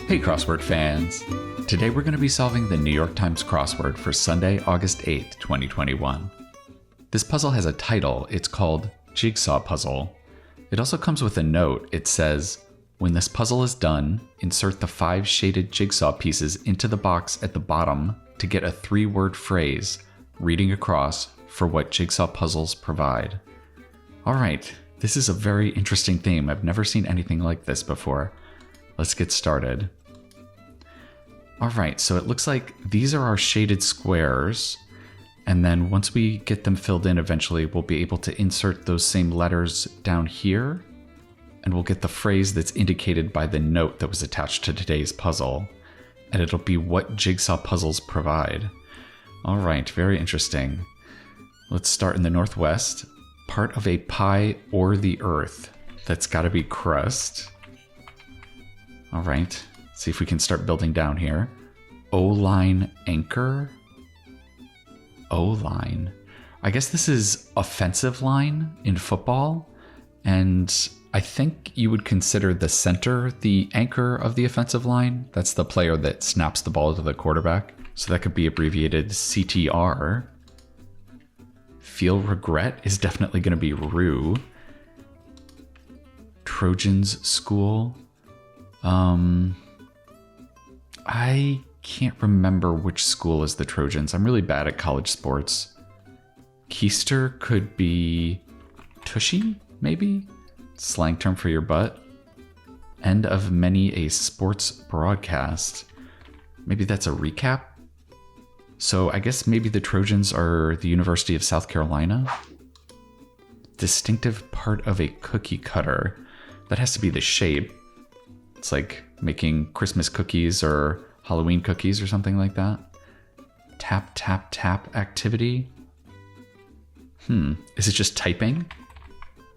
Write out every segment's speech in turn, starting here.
Hey crossword fans! Today we're going to be solving the New York Times crossword for Sunday, August 8th, 2021. This puzzle has a title. It's called Jigsaw Puzzle. It also comes with a note. It says, when this puzzle is done, insert the 5 shaded jigsaw pieces into the box at the bottom to get a 3-word phrase, reading across for what jigsaw puzzles provide. Alright, this is a very interesting theme. I've never seen anything like this before. Let's get started. Alright, so it looks like these are our shaded squares, and then once we get them filled in eventually, we'll be able to insert those same letters down here, and we'll get the phrase that's indicated by the note that was attached to today's puzzle, and it'll be what jigsaw puzzles provide. Alright, very interesting. Let's start in the northwest. Part of a pie or the earth. That's gotta be crust. Alright, see if we can start building down here. O-line anchor. O-line. I guess this is offensive line in football, and I think you would consider the center the anchor of the offensive line. That's the player that snaps the ball to the quarterback. So that could be abbreviated CTR. Feel regret is definitely going to be RU. Trojans school. I can't remember which school is the Trojans. I'm really bad at college sports. Keister could be tushy, maybe? Slang term for your butt. End of many a sports broadcast. Maybe that's a recap? So I guess maybe the Trojans are the University of South Carolina? Distinctive part of a cookie cutter. That has to be the shape. It's like making Christmas cookies or Halloween cookies or something like that. Tap, tap, tap activity. Is it just typing?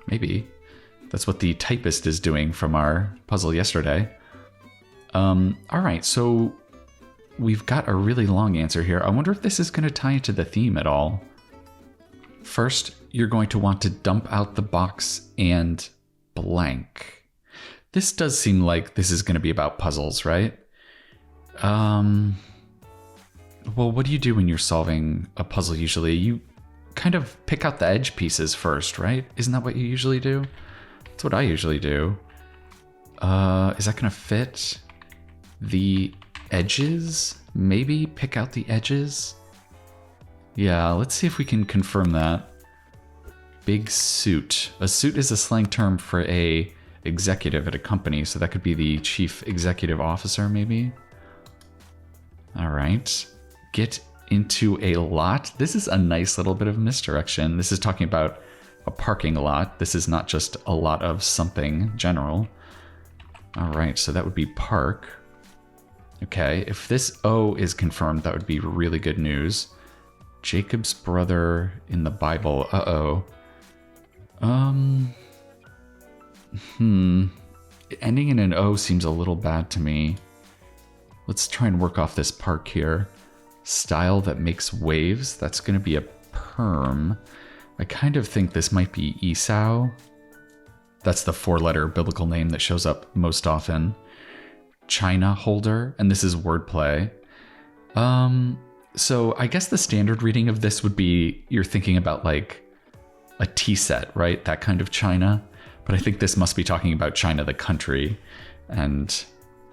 Maybe. That's what the typist is doing from our puzzle yesterday. Alright, so we've got a really long answer here. I wonder if this is going to tie into the theme at all. First, you're going to want to dump out the box and blank. This does seem like this is going to be about puzzles, right? Well, what do you do when you're solving a puzzle usually? You kind of pick out the edge pieces first, right? Isn't that what you usually do? That's what I usually do. Is that going to fit? The edges? Maybe pick out the edges? Yeah, let's see if we can confirm that. Big suit. A suit is a slang term for a executive at a company, so that could be the chief executive officer, maybe? Alright. Get into a lot. This is a nice little bit of misdirection. This is talking about a parking lot. This is not just a lot of something general. Alright, so that would be park. Okay, if this O is confirmed, that would be really good news. Jacob's brother in the Bible. Uh-oh. Ending in an O seems a little bad to me. Let's try and work off this park here. Style that makes waves. That's going to be a perm. I kind of think this might be Esau. That's the 4-letter biblical name that shows up most often. China holder, and this is wordplay. So I guess the standard reading of this would be you're thinking about like a tea set, right? That kind of china. But I think this must be talking about China, the country. And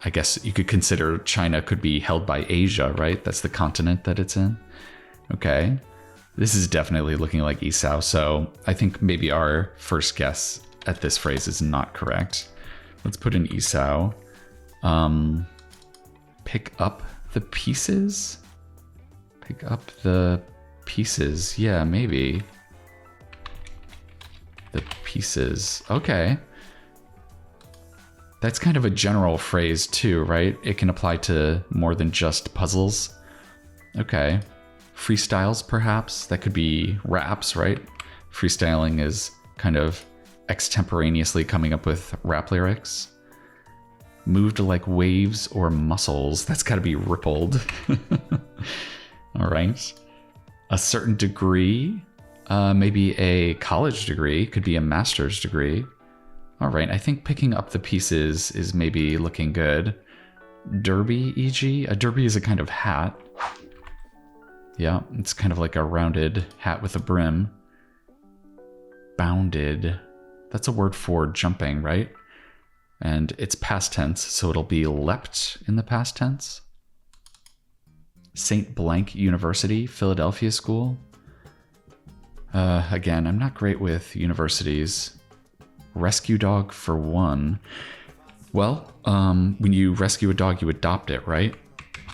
I guess you could consider China could be held by Asia, right? That's the continent that it's in. Okay. This is definitely looking like Esau. So I think maybe our first guess at this phrase is not correct. Let's put in Esau. Pick up the pieces? Pick up the pieces. Yeah, maybe. The pieces. Okay. That's kind of a general phrase too, right? It can apply to more than just puzzles. Okay. Freestyles, perhaps? That could be raps, right? Freestyling is kind of extemporaneously coming up with rap lyrics. Moved like waves or muscles. That's got to be rippled. All right. A certain degree. Maybe a college degree. Could be a master's degree. All right. I think picking up the pieces is maybe looking good. Derby, e.g. A derby is a kind of hat. Yeah, it's kind of like a rounded hat with a brim. Bounded. That's a word for jumping, right? And it's past tense, so it'll be leapt in the past tense. St. Blank University, Philadelphia School. Again, I'm not great with universities. Rescue dog for one. Well, when you rescue a dog, you adopt it, right?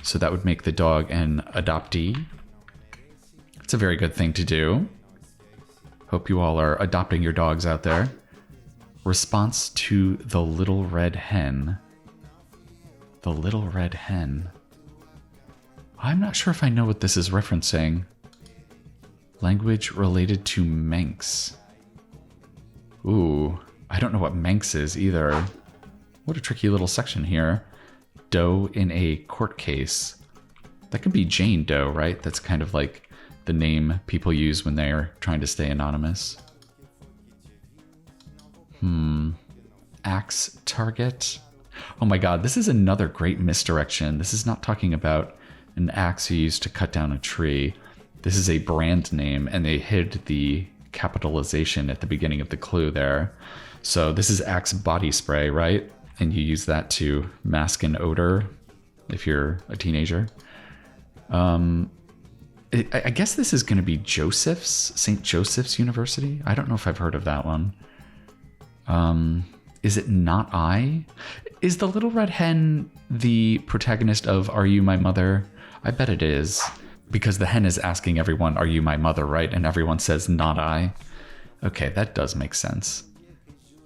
So that would make the dog an adoptee. It's a very good thing to do. Hope you all are adopting your dogs out there. Response to the little red hen. The little red hen. I'm not sure if I know what this is referencing. Language related to Manx. Ooh, I don't know what Manx is either. What a tricky little section here. Doe in a court case. That could be Jane Doe, right? That's kind of like the name people use when they're trying to stay anonymous. Axe target. Oh my god, this is another great misdirection. This is not talking about an axe you used to cut down a tree. This is a brand name, and they hid the capitalization at the beginning of the clue there. So this is Axe body spray, right? And you use that to mask an odor if you're a teenager. I guess this is going to be Joseph's, St. Joseph's University. I don't know if I've heard of that one. Is it not I? Is the little red hen the protagonist of Are You My Mother? I bet it is. Because the hen is asking everyone, are you my mother, right? And everyone says, not I. Okay, that does make sense.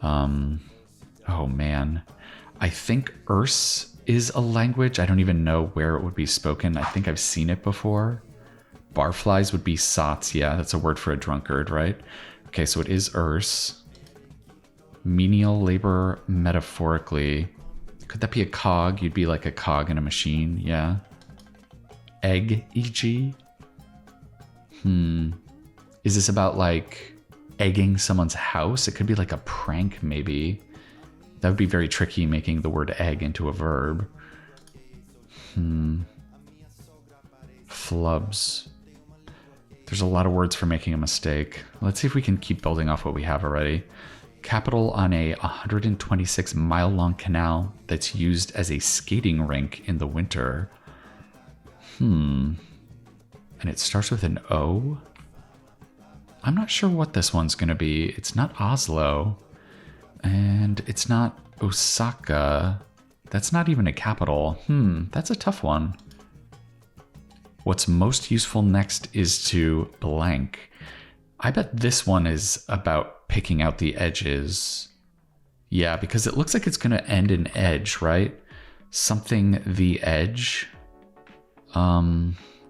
Oh man. I think Erse is a language. I don't even know where it would be spoken. I think I've seen it before. Barflies would be sots. Yeah, that's a word for a drunkard, right? Okay, so it is Erse. Menial labor metaphorically. Could that be a cog? You'd be like a cog in a machine, yeah. Egg, e.g. Is this about like egging someone's house? It could be like a prank, maybe. That would be very tricky, making the word egg into a verb. Flubs. There's a lot of words for making a mistake. Let's see if we can keep building off what we have already. Capital on a 126-mile-long canal that's used as a skating rink in the winter. And it starts with an O. I'm not sure what this one's going to be. It's not Oslo. And it's not Osaka. That's not even a capital. That's a tough one. What's most useful next is to blank. I bet this one is about picking out the edges. Yeah, because it looks like it's going to end in edge, right? Something the edge.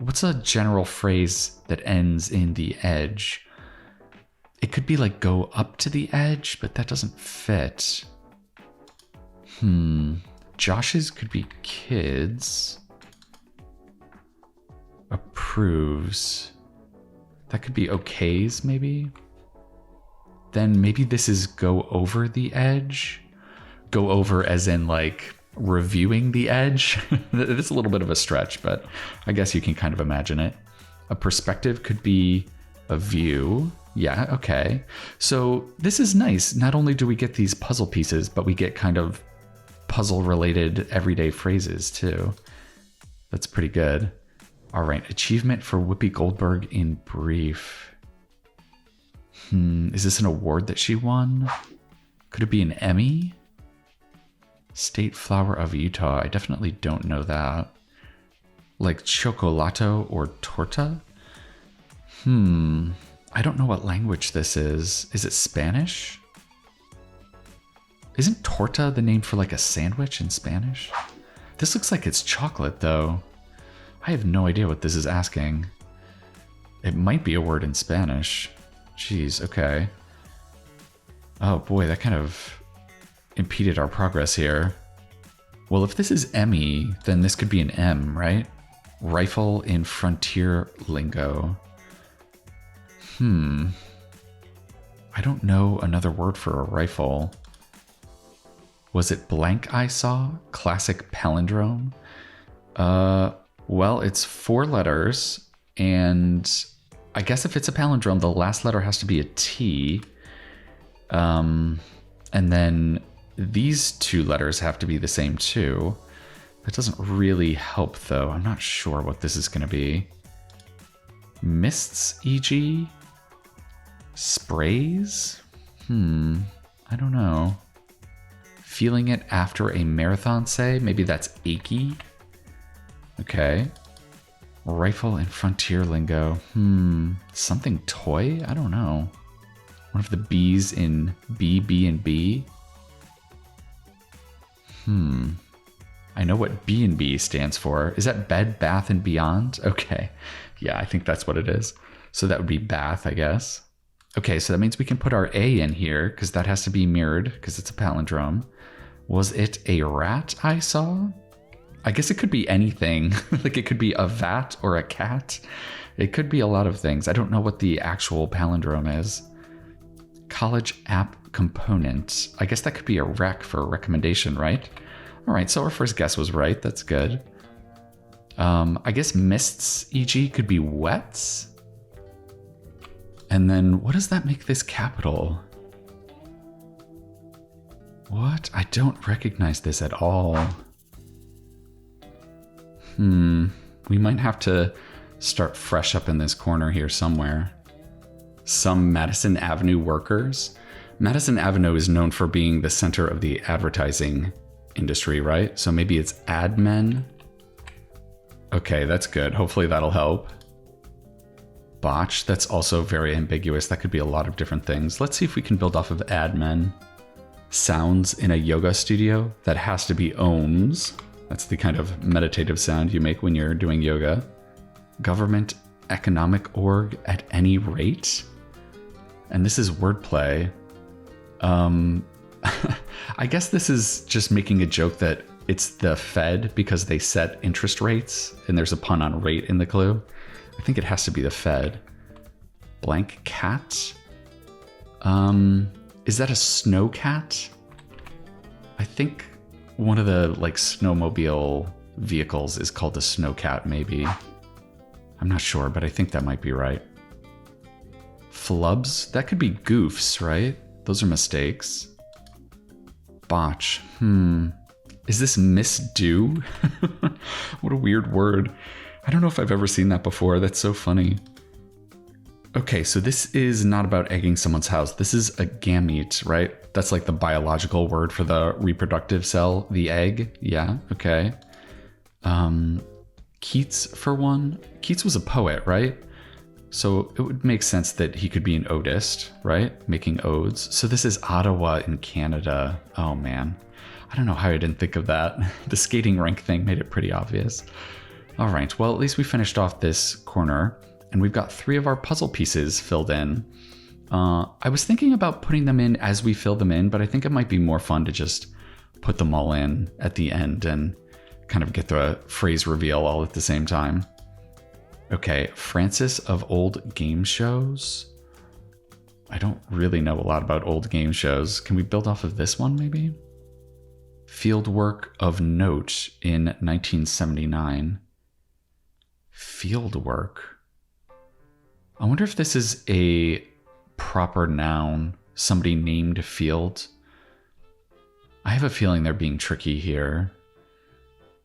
What's a general phrase that ends in the edge? It could be like go up to the edge, but that doesn't fit. Josh's could be kids. Approves. That could be okays, maybe. Then maybe this is go over the edge. Go over as in like reviewing the edge. It's a little bit of a stretch, but I guess you can kind of imagine it. A perspective could be a view. Yeah, okay. So this is nice. Not only do we get these puzzle pieces, but we get kind of puzzle-related everyday phrases too. That's pretty good. All right, achievement for Whoopi Goldberg in brief. Is this an award that she won? Could it be an Emmy? State flower of Utah. I definitely don't know that. Like chocolato or torta? I don't know what language this is. Is it Spanish? Isn't torta the name for like a sandwich in Spanish? This looks like it's chocolate though. I have no idea what this is asking. It might be a word in Spanish. Jeez, okay. Oh boy, that kind of impeded our progress here. Well, if this is Emmy, then this could be an M, right? Rifle in frontier lingo. I don't know another word for a rifle. Was it blank I saw? Classic palindrome? Well, it's 4 letters, and I guess if it's a palindrome, the last letter has to be a T. And then these 2 letters have to be the same too. That doesn't really help though. I'm not sure what this is going to be. Mists, e.g.? Sprays? I don't know. Feeling it after a marathon, say? Maybe that's achy? Okay. Rifle and frontier lingo. Something toy? I don't know. One of the B's in B, B, and B? I know what B and B stands for. Is that Bed, Bath, and Beyond? Okay. Yeah, I think that's what it is. So that would be bath, I guess. Okay, so that means we can put our A in here because that has to be mirrored because it's a palindrome. Was it a rat I saw? I guess it could be anything. Like it could be a vat or a cat. It could be a lot of things. I don't know what the actual palindrome is. College app component. I guess that could be a rec for a recommendation, right? All right, so our first guess was right. That's good. I guess mists, e.g. could be wets. And then what does that make this capital? What? I don't recognize this at all. We might have to start fresh up in this corner here somewhere. Some Madison Avenue workers. Madison Avenue is known for being the center of the advertising industry, right? So maybe it's admin. Okay, that's good. Hopefully that'll help. Botch, that's also very ambiguous. That could be a lot of different things. Let's see if we can build off of admin. Sounds in a yoga studio. That has to be ohms. That's the kind of meditative sound you make when you're doing yoga. Government economic org at any rate. And this is wordplay. I guess this is just making a joke that it's the Fed because they set interest rates and there's a pun on rate in the clue. I think it has to be the Fed. Blank cat. Is that a snow cat? I think one of the like snowmobile vehicles is called a snowcat, maybe. I'm not sure, but I think that might be right. Flubs? That could be goofs, right? Those are mistakes. Botch. Is this misdo? What a weird word. I don't know if I've ever seen that before. That's so funny. Okay, so this is not about egging someone's house. This is a gamete, right? That's like the biological word for the reproductive cell, the egg. Yeah, okay. Keats, for one. Keats was a poet, right? So it would make sense that he could be an odist, right? Making odes. So this is Ottawa in Canada. Oh man. I don't know how I didn't think of that. The skating rink thing made it pretty obvious. All right, well, at least we finished off this corner and we've got 3 of our puzzle pieces filled in. I was thinking about putting them in as we fill them in, but I think it might be more fun to just put them all in at the end and kind of get the phrase reveal all at the same time. Okay, Francis of old game shows. I don't really know a lot about old game shows. Can we build off of this one maybe? Fieldwork of note in 1979. Fieldwork. I wonder if this is a proper noun, somebody named Field. I have a feeling they're being tricky here.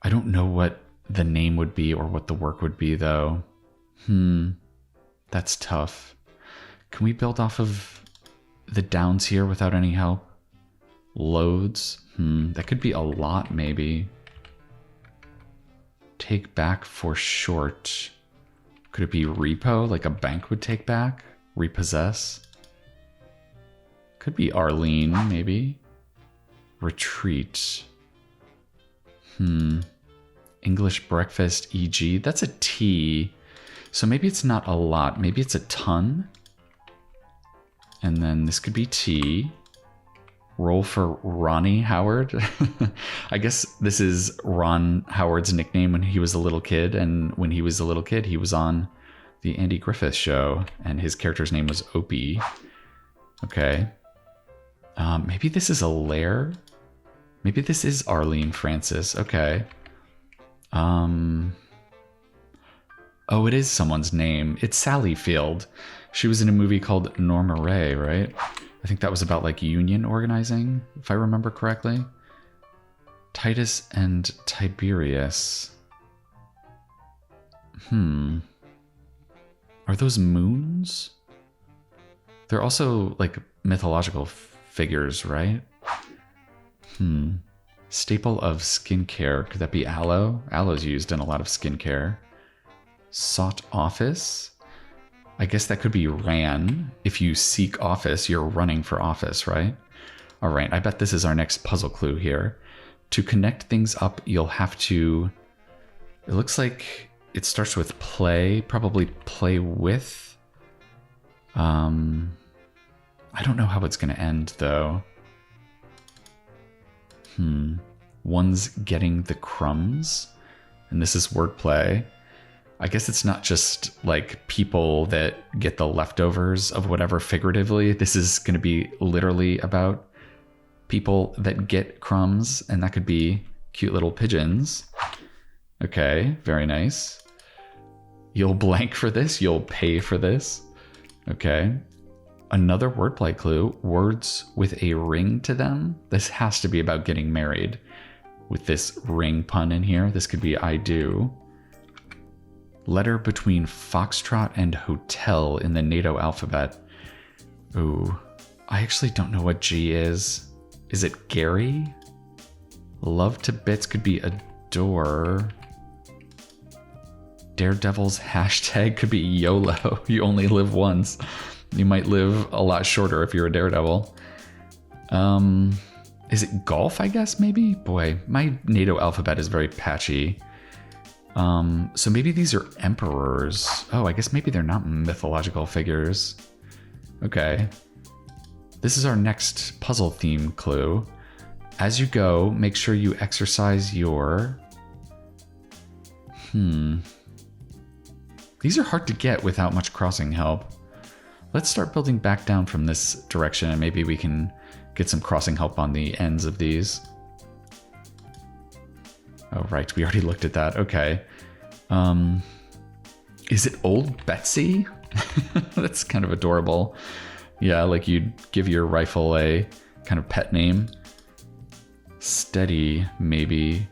I don't know what the name would be or what the work would be though. That's tough. Can we build off of the downs here without any help? Loads. That could be a lot maybe. Take back for short. Could it be repo, like a bank would take back? Repossess? Could be Arlene, maybe. Retreat. English breakfast, e.g. That's a T. So maybe it's not a lot. Maybe it's a ton. And then this could be T. Roll for Ronnie Howard. I guess this is Ron Howard's nickname when he was a little kid. And when he was a little kid, he was on the Andy Griffith Show. And his character's name was Opie. Okay. Maybe this is a lair. Maybe this is Arlene Francis. Okay. Oh, it is someone's name. It's Sally Field. She was in a movie called Norma Ray, right? I think that was about like union organizing, if I remember correctly. Titus and Tiberius. Are those moons? They're also like mythological figures, right? Staple of skincare. Could that be aloe? Aloe's used in a lot of skincare. Sought office? I guess that could be ran. If you seek office, you're running for office, right? All right, I bet this is our next puzzle clue here. To connect things up, you'll have to... It looks like it starts with play, probably play with. I don't know how it's going to end, though. One's getting the crumbs, and this is wordplay. I guess it's not just like people that get the leftovers of whatever figuratively. This is going to be literally about people that get crumbs, and that could be cute little pigeons. Okay, very nice. You'll blank for this, you'll pay for this. Okay. Another wordplay clue, words with a ring to them. This has to be about getting married. With this ring pun in here, this could be I do. Letter between foxtrot and hotel in the NATO alphabet. Ooh, I actually don't know what G is. Is it Gary? Love to bits could be adore. Daredevil's hashtag could be YOLO. You only live once. You might live a lot shorter if you're a daredevil. Is it golf, I guess, maybe? Boy, my NATO alphabet is very patchy. So maybe these are emperors. Oh, I guess maybe they're not mythological figures. Okay. This is our next puzzle theme clue. As you go, make sure you exercise your... These are hard to get without much crossing help. Let's start building back down from this direction, and maybe we can get some crossing help on the ends of these. Oh, right. We already looked at that. Okay. Is it Old Betsy? That's kind of adorable. Yeah, like you'd give your rifle a kind of pet name. Steady, maybe.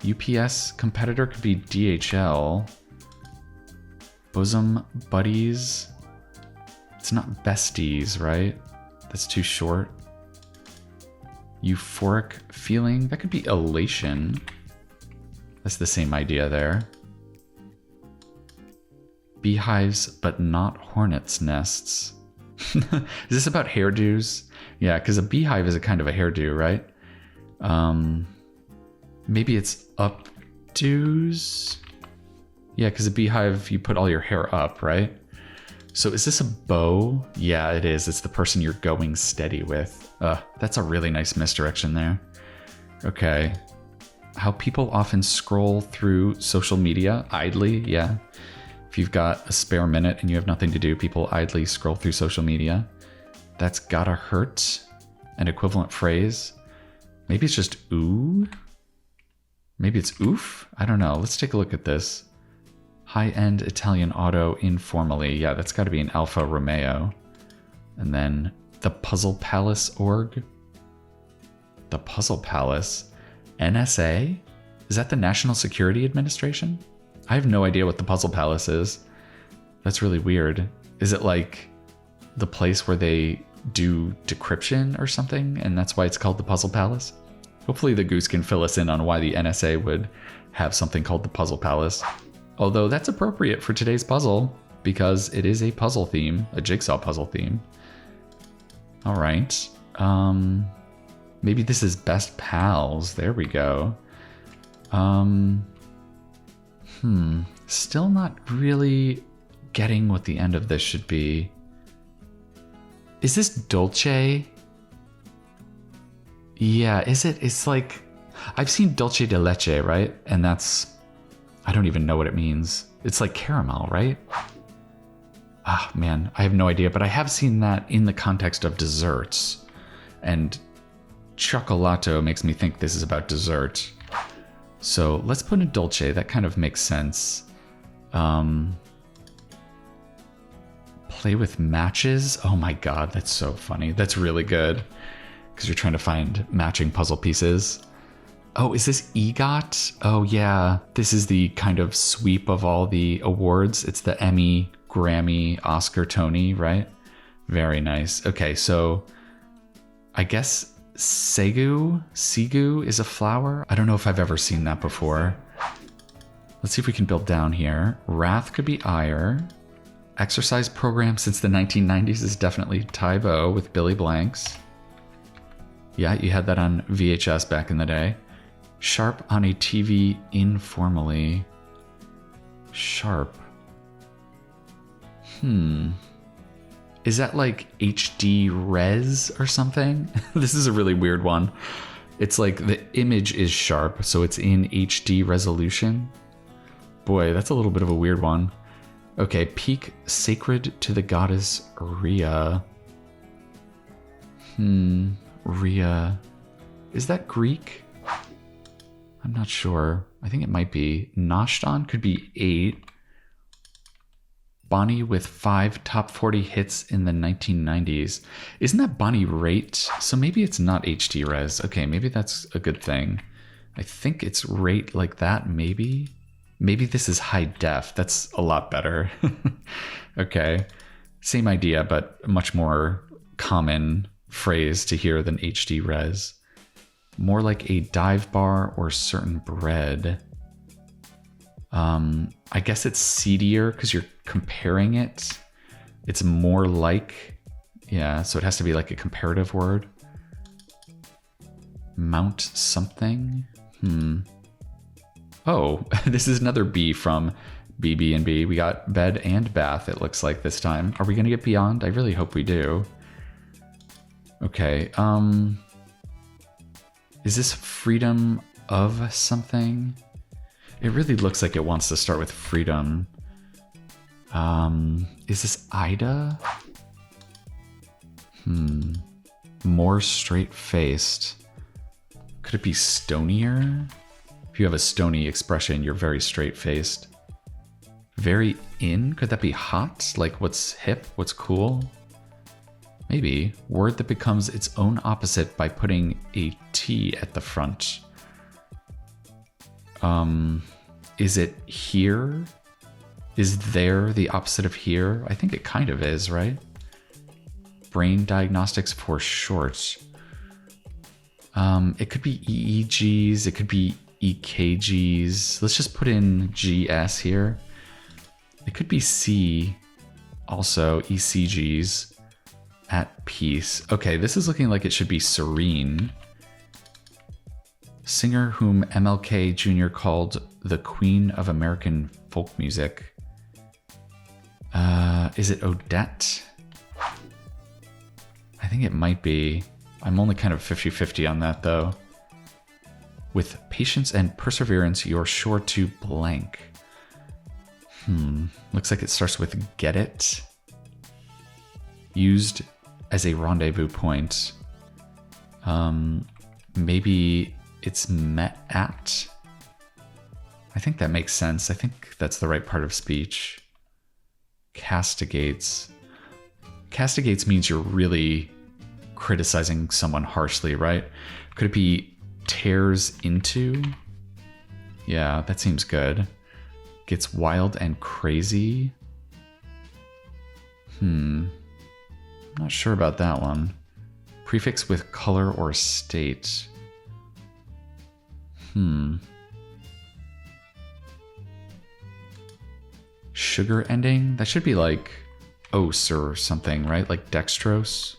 UPS competitor could be DHL. Bosom buddies. It's not besties, right? That's too short. Euphoric feeling. That could be elation. That's the same idea there. Beehives, but not hornets' nests. Is this about hairdos? Yeah, because a beehive is a kind of a hairdo, right? Maybe it's updos? Yeah, because a beehive, you put all your hair up, right? So is this a bow? Yeah, it is. It's the person you're going steady with. That's a really nice misdirection there. Okay. How people often scroll through social media idly. Yeah. If you've got a spare minute and you have nothing to do, people idly scroll through social media. That's gotta hurt. An equivalent phrase. Maybe it's just ooh. Maybe it's oof. I don't know. Let's take a look at this. High-end Italian auto informally. Yeah, that's got to be an Alfa Romeo. And then the Puzzle Palace org. The Puzzle Palace. NSA? Is that the National Security Administration? I have no idea what the Puzzle Palace is. That's really weird. Is it like the place where they do decryption or something, and that's why it's called the Puzzle Palace? Hopefully the goose can fill us in on why the NSA would have something called the Puzzle Palace. Although that's appropriate for today's puzzle, because it is a puzzle theme, a jigsaw puzzle theme. All right. Maybe this is Best Pals. There we go. Still not really getting what the end of this should be. Is this Dolce? Yeah, is it? It's like, I've seen Dolce de Leche, right? And that's, I don't even know what it means. It's like caramel, right? Ah, man, I have no idea, but I have seen that in the context of desserts. And Cioccolato makes me think this is about dessert. So let's put in dolce. That kind of makes sense. Play with matches. Oh my god, that's so funny. That's really good. Because you're trying to find matching puzzle pieces. Oh, is this EGOT? Oh yeah, this is the kind of sweep of all the awards. It's the Emmy, Grammy, Oscar, Tony, right? Very nice. Okay, so I guess Segu is a flower. I don't know if I've ever seen that before. Let's see if we can build down here. Wrath could be ire. Exercise program since the 1990s is definitely Tybo with Billy Blanks. Yeah, you had that on VHS back in the day. Sharp on a TV informally. Sharp. Is that like HD res or something? This is a really weird one. It's like the image is sharp, so it's in HD resolution. Boy, that's a little bit of a weird one. Okay, peak sacred to the goddess Rhea. Rhea. Is that Greek? I'm not sure. I think it might be. Noshton could be 8. Bonnie with 5 top 40 hits in the 1990s. Isn't that Bonnie Raitt? So maybe it's not HD res. Okay, maybe that's a good thing. I think it's rate like that, maybe. Maybe this is high def. That's a lot better. Okay. Same idea, but a much more common phrase to hear than HD res. More like a dive bar or certain bread. I guess it's seedier because you're comparing it. It's more like, yeah, so it has to be like a comparative word. Mount something. Oh, this is another B from BB&B. We got bed and bath, it looks like this time. Are we going to get beyond? I really hope we do. Okay, is this freedom of something? It really looks like it wants to start with freedom. Is this Ida? More straight-faced. Could it be stonier? If you have a stony expression, you're very straight-faced. Very in? Could that be hot? Like what's hip? What's cool? Maybe. Word that becomes its own opposite by putting a T at the front. Is it here? Is there the opposite of here? I think it kind of is, right? Brain diagnostics for Shortz. It could be EEGs. It could be EKGs. Let's just put in GS here. It could be C, also ECGs. At peace. Okay, this is looking like it should be serene. Singer whom MLK Jr. called the Queen of American folk music. Is it Odette? I think it might be. I'm only kind of 50-50 on that though. With patience and perseverance, you're sure to blank. Looks like it starts with get it. Used as a rendezvous point. Maybe it's met at. I think that makes sense. I think that's the right part of speech. Castigates. Castigates means you're really criticizing someone harshly, right? Could it be tears into? Yeah, that seems good. Gets wild and crazy. Not sure about that one. Prefix with color or state. Sugar ending? That should be like ose or something, right? Like dextrose?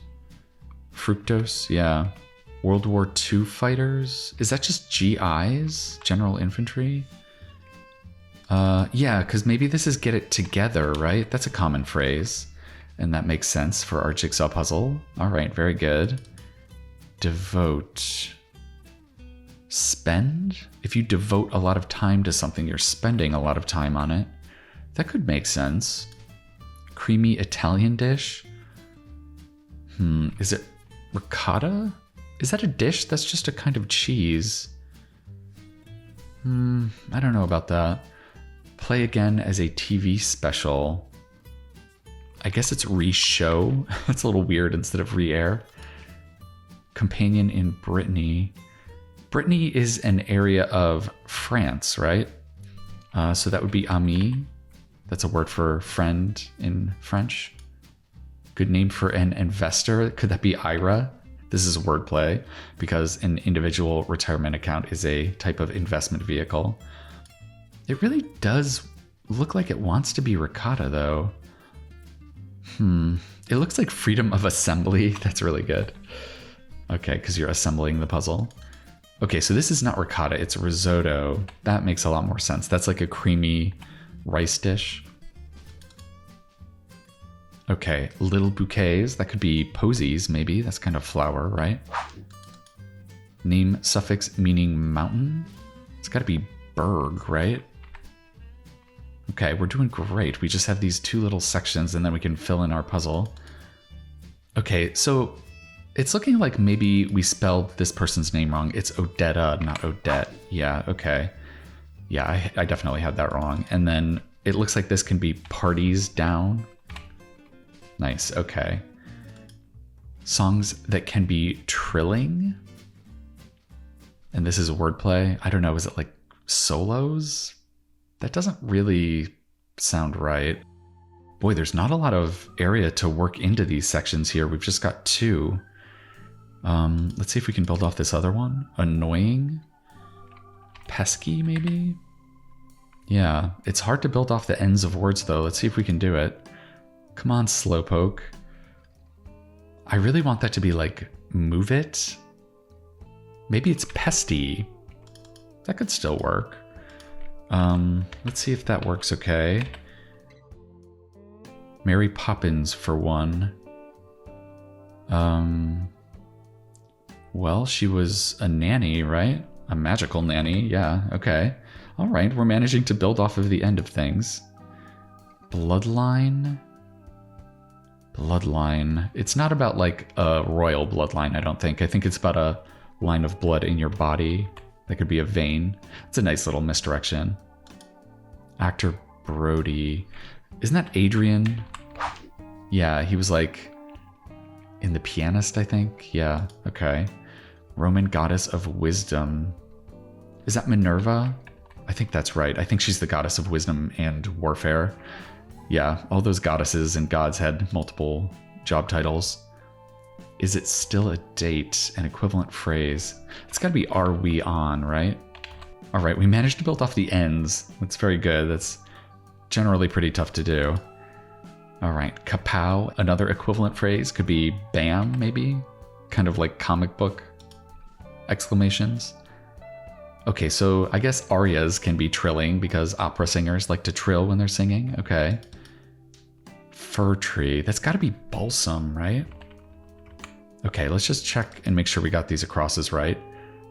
Fructose? Yeah. World War II fighters? Is that just GIs? General infantry? Yeah, because maybe this is get it together, right? That's a common phrase. And that makes sense for our jigsaw puzzle. All right, very good. Devote. Spend? If you devote a lot of time to something, you're spending a lot of time on it. That could make sense. Creamy Italian dish. Is it ricotta? Is that a dish? That's just a kind of cheese. I don't know about that. Play again as a TV special. I guess it's re-show. That's a little weird instead of re-air. Companion in Brittany. Brittany is an area of France, right? So that would be ami. That's a word for friend in French. Good name for an investor. Could that be IRA? This is wordplay because an individual retirement account is a type of investment vehicle. It really does look like it wants to be ricotta though. It looks like freedom of assembly. That's really good. Okay, because you're assembling the puzzle. Okay, so this is not ricotta, it's risotto. That makes a lot more sense. That's like a creamy rice dish. Okay, little bouquets. That could be posies, maybe. That's kind of flower, right? Name suffix meaning mountain. It's got to be berg, right? Okay, we're doing great. We just have these two little sections and then we can fill in our puzzle. Okay, so it's looking like maybe we spelled this person's name wrong. It's Odetta, not Odette. Yeah, okay. Yeah, I definitely had that wrong. And then it looks like this can be parties down. Nice, okay. Songs that can be trilling. And this is wordplay. I don't know, is it like solos? That doesn't really sound right. Boy, there's not a lot of area to work into these sections here. We've just got two. Let's see if we can build off this other one. Annoying. Pesky, maybe? Yeah, it's hard to build off the ends of words, though. Let's see if we can do it. Come on, Slowpoke. I really want that to be like, move it. Maybe it's pesty. That could still work. Let's see if that works okay. Mary Poppins for one. Well, she was a nanny, right? A magical nanny, yeah, okay. All right, we're managing to build off of the end of things. Bloodline. Bloodline. It's not about like a royal bloodline, I don't think. I think it's about a line of blood in your body. That could be a vein. It's a nice little misdirection. Actor Brody. Isn't that Adrian? Yeah, he was like in The Pianist, I think. Yeah, okay. Roman goddess of wisdom. Is that Minerva? I think that's right. I think she's the goddess of wisdom and warfare. Yeah, all those goddesses and gods had multiple job titles. Is it still a date? An equivalent phrase? It's got to be are we on, right? All right, we managed to build off the ends. That's very good. That's generally pretty tough to do. All right, kapow. Another equivalent phrase could be bam, maybe? Kind of like comic book exclamations. Okay, so I guess arias can be trilling because opera singers like to trill when they're singing. Okay. Fir tree. That's got to be balsam, right? Okay, let's just check and make sure we got these acrosses right.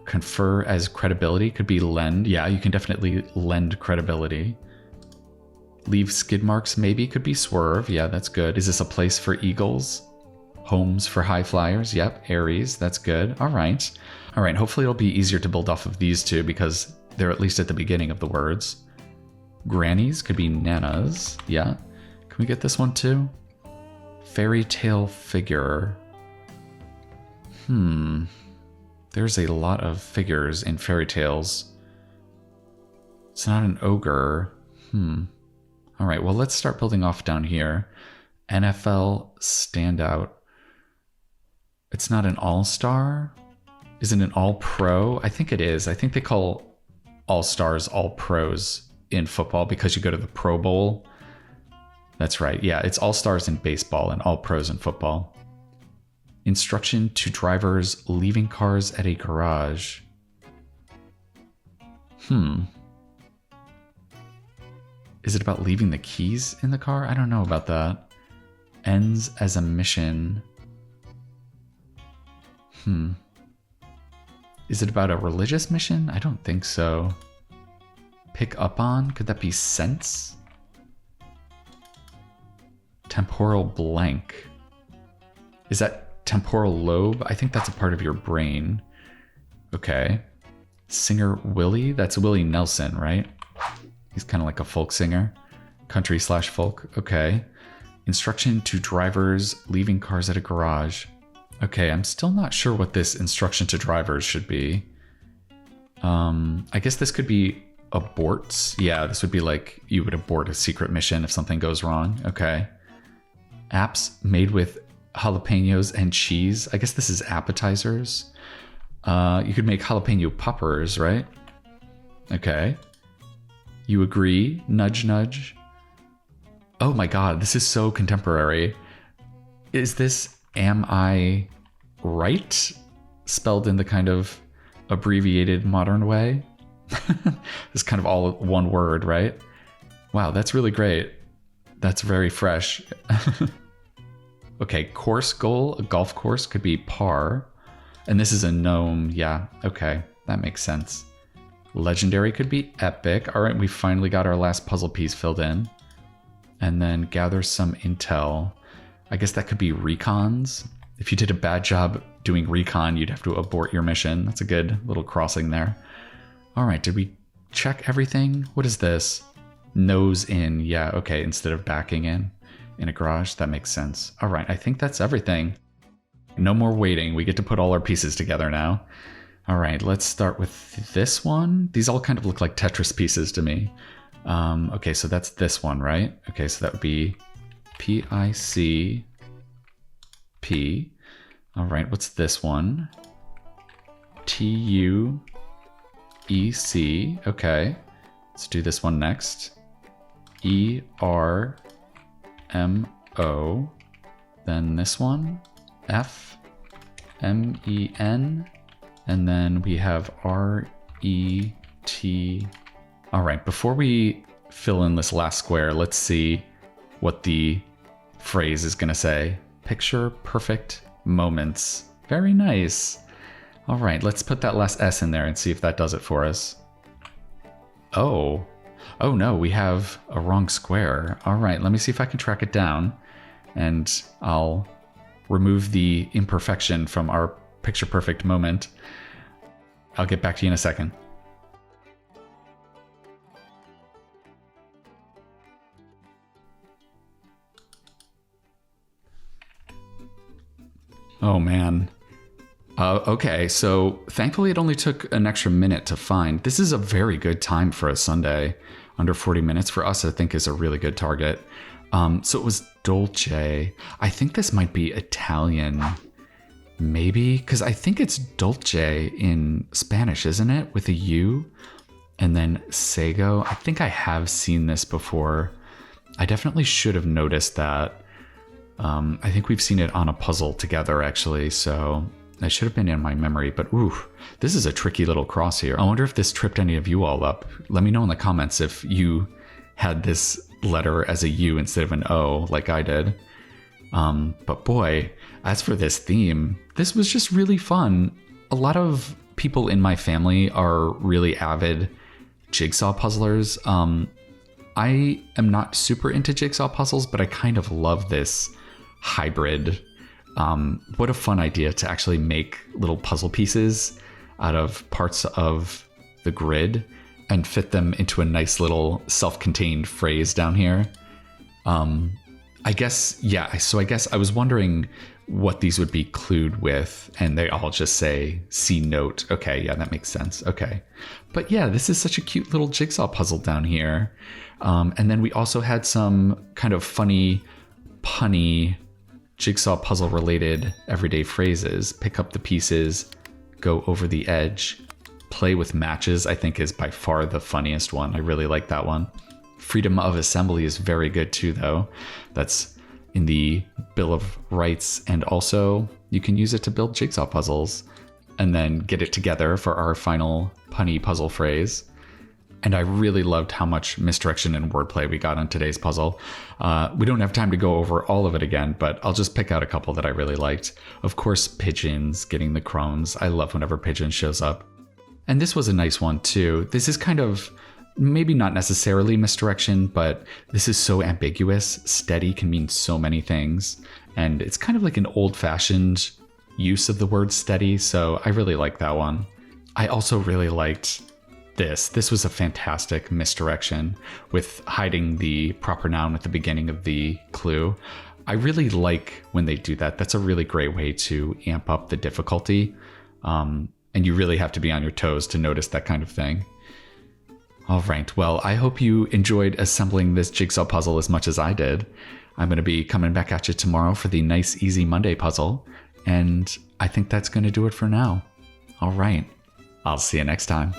Confer as credibility could be lend. Yeah, you can definitely lend credibility. Leave skid marks maybe could be swerve. Yeah, that's good. Is this a place for eagles? Homes for high flyers. Yep, Aries. That's good. All right. All right, hopefully it'll be easier to build off of these two because they're at least at the beginning of the words. Grannies could be nanas. Yeah. Can we get this one too? Fairy tale figure. There's a lot of figures in fairy tales. It's not an ogre. All right, well, let's start building off down here. NFL standout. It's not an all-star. Is it an all-pro? I think it is. I think they call all-stars all-pros in football because you go to the Pro Bowl. That's right. Yeah, it's all-stars in baseball and all-pros in football. Instruction to drivers leaving cars at a garage. Is it about leaving the keys in the car? I don't know about that. Ends as a mission. Is it about a religious mission? I don't think so. Pick up on? Could that be sense? Temporal blank. Is that temporal lobe? I think that's a part of your brain. Okay. Singer Willie? That's Willie Nelson, right? He's kind of like a folk singer. Country/folk. Okay. Instruction to drivers leaving cars at a garage. Okay, I'm still not sure what this instruction to drivers should be. I guess this could be aborts. Yeah, this would be like you would abort a secret mission if something goes wrong. Okay. Apps made with jalapenos and cheese. I guess this is appetizers. You could make jalapeno poppers, right? Okay. You agree? Nudge, nudge. Oh my God, this is so contemporary. Is this am I right? Spelled in the kind of abbreviated modern way? It's kind of all one word, right? Wow, that's really great. That's very fresh. Okay, course goal, a golf course could be par. And this is a gnome. Yeah, okay, that makes sense. Legendary could be epic. All right, we finally got our last puzzle piece filled in. And then gather some intel. I guess that could be recons. If you did a bad job doing recon, you'd have to abort your mission. That's a good little crossing there. All right, did we check everything? What is this? Nose in. Yeah, okay, instead of backing in a garage. That makes sense. All right, I think that's everything. No more waiting. We get to put all our pieces together now. All right, let's start with this one. These all kind of look like Tetris pieces to me. Okay, so that's this one, right? Okay, so that would be PICP. All right, what's this one? TUEC. Okay, let's do this one next. ERMO. Then this one, FMEN. And then we have RET. All right, before we fill in this last square, let's see what the phrase is going to say. Picture perfect moments. Very nice. All right, let's put that last S in there and see if that does it for us. Oh no, we have a wrong square. All right, let me see if I can track it down, and I'll remove the imperfection from our picture perfect moment. I'll get back to you in a second. Oh man. Okay, so thankfully it only took an extra minute to find. This is a very good time for a Sunday. Under 40 minutes for us, I think, is a really good target. So it was dolce. I think this might be Italian. Maybe, because I think it's dolce in Spanish, isn't it? With a U. And then sago. I think I have seen this before. I definitely should have noticed that. I think we've seen it on a puzzle together, actually, so that should have been in my memory. But ooh, this is a tricky little cross here. I wonder if this tripped any of you all up. Let me know in the comments if you had this letter as a U instead of an O, like I did. But boy, as for this theme, this was just really fun. A lot of people in my family are really avid jigsaw puzzlers. I am not super into jigsaw puzzles, but I kind of love this hybrid. What a fun idea to actually make little puzzle pieces out of parts of the grid and fit them into a nice little self-contained phrase down here. I guess, yeah, so I guess I was wondering what these would be clued with, and they all just say C note. Okay, yeah, that makes sense. Okay. But yeah, this is such a cute little jigsaw puzzle down here. And then we also had some kind of funny, punny jigsaw puzzle related everyday phrases. Pick up the pieces, go over the edge, play with matches, I think is by far the funniest one. I really like that one. Freedom of assembly is very good too, though. That's in the Bill of Rights, and also you can use it to build jigsaw puzzles and then get it together for our final punny puzzle phrase. And I really loved how much misdirection and wordplay we got on today's puzzle. We don't have time to go over all of it again, but I'll just pick out a couple that I really liked. Of course, pigeons, getting the crumbs. I love whenever pigeon shows up. And this was a nice one too. This is kind of maybe not necessarily misdirection, but this is so ambiguous. Steady can mean so many things, and it's kind of like an old-fashioned use of the word steady, so I really like that one. I also really liked this. This was a fantastic misdirection with hiding the proper noun at the beginning of the clue. I really like when they do that. That's a really great way to amp up the difficulty, and you really have to be on your toes to notice that kind of thing. All right, well, I hope you enjoyed assembling this jigsaw puzzle as much as I did. I'm going to be coming back at you tomorrow for the nice, easy Monday puzzle, and I think that's going to do it for now. All right, I'll see you next time.